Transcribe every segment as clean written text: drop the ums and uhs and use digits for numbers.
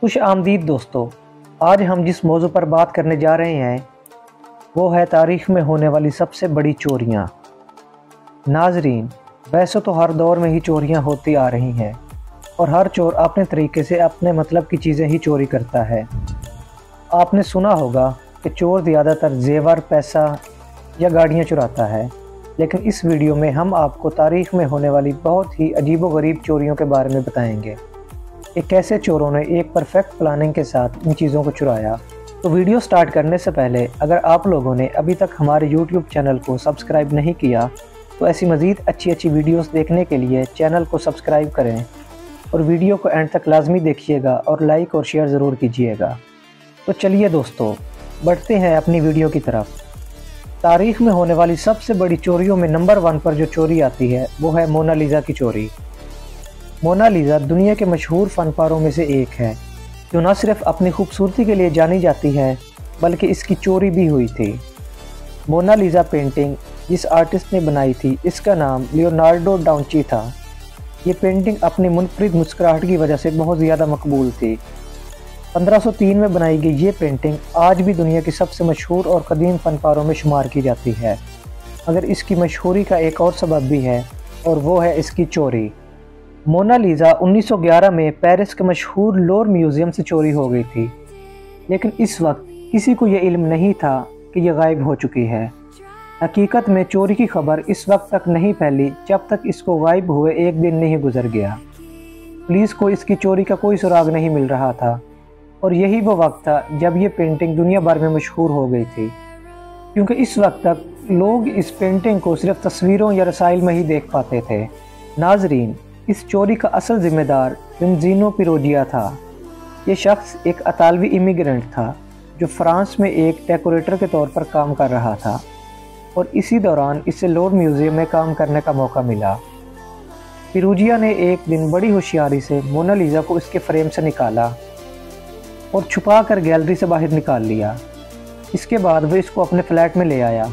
خوش آمدید دوستو، آج ہم جس موضوع پر بات کرنے جا رہے ہیں وہ ہے تاریخ میں ہونے والی سب سے بڑی چوریاں۔ ناظرین، ویسے تو ہر دور میں ہی چوریاں ہوتی آ رہی ہیں اور ہر چور اپنے طریقے سے اپنے مطلب کی چیزیں ہی چوری کرتا ہے۔ آپ نے سنا ہوگا کہ چور زیادہ تر زیور، پیسہ یا گاڑیاں چراتا ہے، لیکن اس ویڈیو میں ہم آپ کو تاریخ میں ہونے والی بہت ہی عجیب و غریب چوریوں کے بارے میں بتائیں گے کہ کیسے چوروں نے ایک پرفیکٹ پلاننگ کے ساتھ ان چیزوں کو چرایا۔ تو ویڈیو سٹارٹ کرنے سے پہلے اگر آپ لوگوں نے ابھی تک ہمارے یوٹیوب چینل کو سبسکرائب نہیں کیا تو ایسی مزید اچھی ویڈیوز دیکھنے کے لیے چینل کو سبسکرائب کریں اور ویڈیو کو اینڈ تک لازمی دیکھیے گا اور لائک اور شیئر ضرور کیجیے گا۔ تو چلیے دوستو، بڑھتے ہیں اپنی ویڈیو کی طرف۔ تاریخ میں ہونے والی سب سے بڑی چوریوں میں نمبر 1 پر جو چوری آتی ہے وہ ہے مونا لیزا کی چوری۔ مونا لیزا دنیا کے مشہور فن پاروں میں سے ایک ہے جو نہ صرف اپنی خوبصورتی کے لیے جانی جاتی ہے بلکہ اس کی چوری بھی ہوئی تھی۔ مونا لیزا پینٹنگ جس آرٹسٹ نے بنائی تھی اس کا نام لیونارڈو ڈاونچی تھا۔ یہ پینٹنگ اپنی منفرد مسکراہٹ کی وجہ سے بہت زیادہ مقبول تھی۔ 1503 میں بنائی گئی یہ پینٹنگ آج بھی دنیا کی سب سے مشہور اور قدیم فن پاروں میں شمار کی جاتی ہے، مگر اس کی مشہوری کا ایک اور سبب بھی ہے اور وہ ہے اس کی چوری۔ مونا لیزا 1911 میں پیرس کے مشہور لور میوزیم سے چوری ہو گئی تھی، لیکن اس وقت کسی کو یہ علم نہیں تھا کہ یہ غائب ہو چکی ہے۔ حقیقت میں چوری کی خبر اس وقت تک نہیں پھیلی جب تک اس کو غائب ہوئے ایک دن نہیں گزر گیا۔ پولیس کو اس کی چوری کا کوئی سراغ نہیں مل رہا تھا اور یہی وہ وقت تھا جب یہ پینٹنگ دنیا بھر میں مشہور ہو گئی تھی، کیونکہ اس وقت تک لوگ اس پینٹنگ کو صرف تصویروں یا رسائل میں ہی دیکھ پاتے تھے۔ ناظرین، اس چوری کا اصل ذمہ دار وینزینو پیروجیا تھا۔ یہ شخص ایک اطالوی امیگرنٹ تھا جو فرانس میں ایک ڈیکوریٹر کے طور پر کام کر رہا تھا اور اسی دوران اسے لور میوزیم میں کام کرنے کا موقع ملا۔ پیروجیا نے ایک دن بڑی ہوشیاری سے مونا لیزا کو اس کے فریم سے نکالا اور چھپا کر گیلری سے باہر نکال لیا۔ اس کے بعد وہ اس کو اپنے فلیٹ میں لے آیا،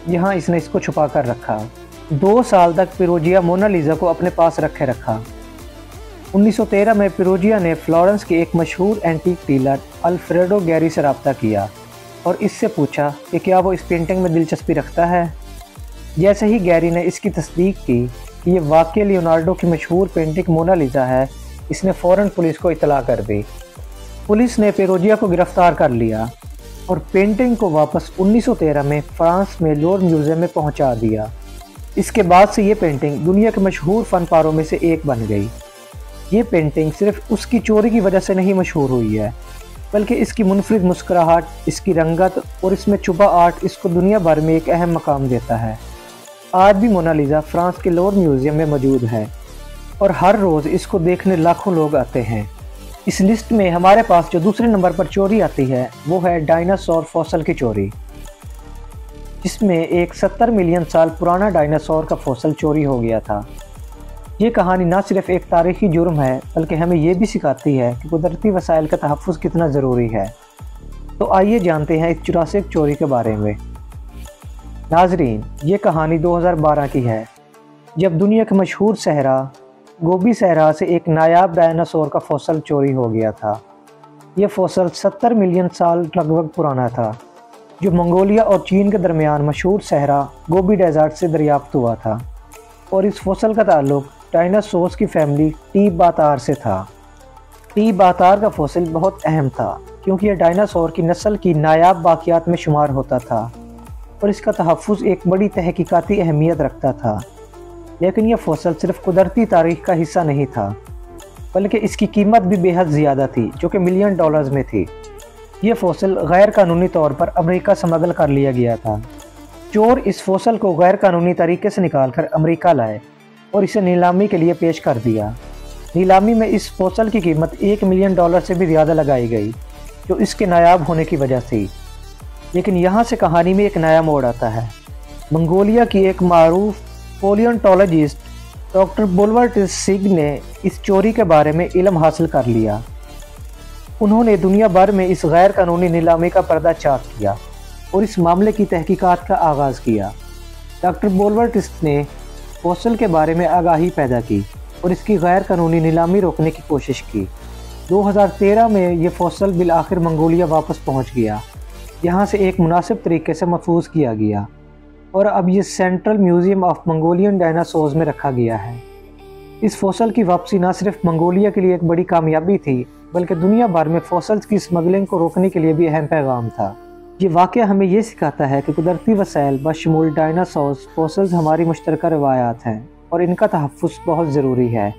جہاں اس نے اس کو چھپا کر رکھا۔ 2 سال تک پیروجیا مونا لیزا کو اپنے پاس رکھا۔ 1913 میں پیروجیا نے فلورنس کے ایک مشہور اینٹیک ڈیلر الفریڈو گیری سے رابطہ کیا اور اس سے پوچھا کہ کیا وہ اس پینٹنگ میں دلچسپی رکھتا ہے۔ جیسے ہی گیری نے اس کی تصدیق کی کہ یہ واقعی لیونارڈو کی مشہور پینٹنگ مونا لیزا ہے، اس نے فوراً پولیس کو اطلاع کر دی۔ پولیس نے پیروجیا کو گرفتار کر لیا اور پینٹنگ کو واپس 1913 میں فرانس میں لور میوزیم میں پہنچا دیا۔ اس کے بعد سے یہ پینٹنگ دنیا کے مشہور فن پاروں میں سے ایک بن گئی۔ یہ پینٹنگ صرف اس کی چوری کی وجہ سے نہیں مشہور ہوئی ہے، بلکہ اس کی منفرد مسکراہٹ، اس کی رنگت اور اس میں چھپا آرٹ اس کو دنیا بھر میں ایک اہم مقام دیتا ہے۔ آج بھی مونا لیزا فرانس کے لور میوزیم میں موجود ہے اور ہر روز اس کو دیکھنے لاکھوں لوگ آتے ہیں۔ اس لسٹ میں ہمارے پاس جو دوسرے نمبر پر چوری آتی ہے وہ ہے ڈائناسور فوسل کی چوری، جس میں ایک 70 ملین سال پرانا ڈائناسور کا فوسل چوری ہو گیا تھا۔ یہ کہانی نہ صرف ایک تاریخی جرم ہے بلکہ ہمیں یہ بھی سکھاتی ہے کہ قدرتی وسائل کا تحفظ کتنا ضروری ہے۔ تو آئیے جانتے ہیں اس جوراسک چوری کے بارے میں۔ ناظرین، یہ کہانی 2012 کی ہے جب دنیا کے مشہور صحرا گوبی صحرا سے ایک نایاب ڈائناسور کا فوسل چوری ہو گیا تھا۔ یہ فوسل 70 ملین سال لگ بھگ پرانا تھا، جو منگولیا اور چین کے درمیان مشہور صحرا گوبی ڈیزرٹ سے دریافت ہوا تھا، اور اس فوسل کا تعلق ڈائناسورس کی فیملی ٹی باتار سے تھا۔ ٹی باتار کا فوسل بہت اہم تھا کیونکہ یہ ڈائناسور کی نسل کی نایاب باقیات میں شمار ہوتا تھا اور اس کا تحفظ ایک بڑی تحقیقاتی اہمیت رکھتا تھا۔ لیکن یہ فوسل صرف قدرتی تاریخ کا حصہ نہیں تھا بلکہ اس کی قیمت بھی بے حد زیادہ تھی، جو کہ $1 ملین میں تھی۔ یہ فوسل غیر قانونی طور پر امریکہ سمگل کر لیا گیا تھا۔ چور اس فوسل کو غیر قانونی طریقے سے نکال کر امریکہ لائے اور اسے نیلامی کے لیے پیش کر دیا۔ نیلامی میں اس فوسل کی قیمت $1 ملین سے بھی زیادہ لگائی گئی، جو اس کے نایاب ہونے کی وجہ تھی۔ لیکن یہاں سے کہانی میں ایک نیا موڑ آتا ہے۔ منگولیا کی ایک معروف پولیونٹولوجسٹ ڈاکٹر بولورٹس سگ نے اس چوری کے بارے میں علم حاصل کر لیا۔ انہوں نے دنیا بھر میں اس غیر قانونی نیلامی کا پردہ چاک کیا اور اس معاملے کی تحقیقات کا آغاز کیا۔ ڈاکٹر بولورٹس نے فوسل کے بارے میں آگاہی پیدا کی اور اس کی غیر قانونی نیلامی روکنے کی کوشش کی۔ 2013 میں یہ فوسل بالآخر منگولیا واپس پہنچ گیا، یہاں سے ایک مناسب طریقے سے محفوظ کیا گیا اور اب یہ central museum of Mongolian dinosaurs میں رکھا گیا ہے۔ اس فوسل کی واپسی نہ صرف منگولیا کے لیے ایک بڑی کامیابی تھی بلکہ دنیا بھر میں فوسلز کی اسمگلنگ کو روکنے کے لیے بھی اہم پیغام تھا۔ یہ واقعہ ہمیں یہ سکھاتا ہے کہ قدرتی وسائل بشمول ڈائناسورز فوسلز ہماری مشترکہ روایات ہیں اور ان کا تحفظ بہت ضروری ہے۔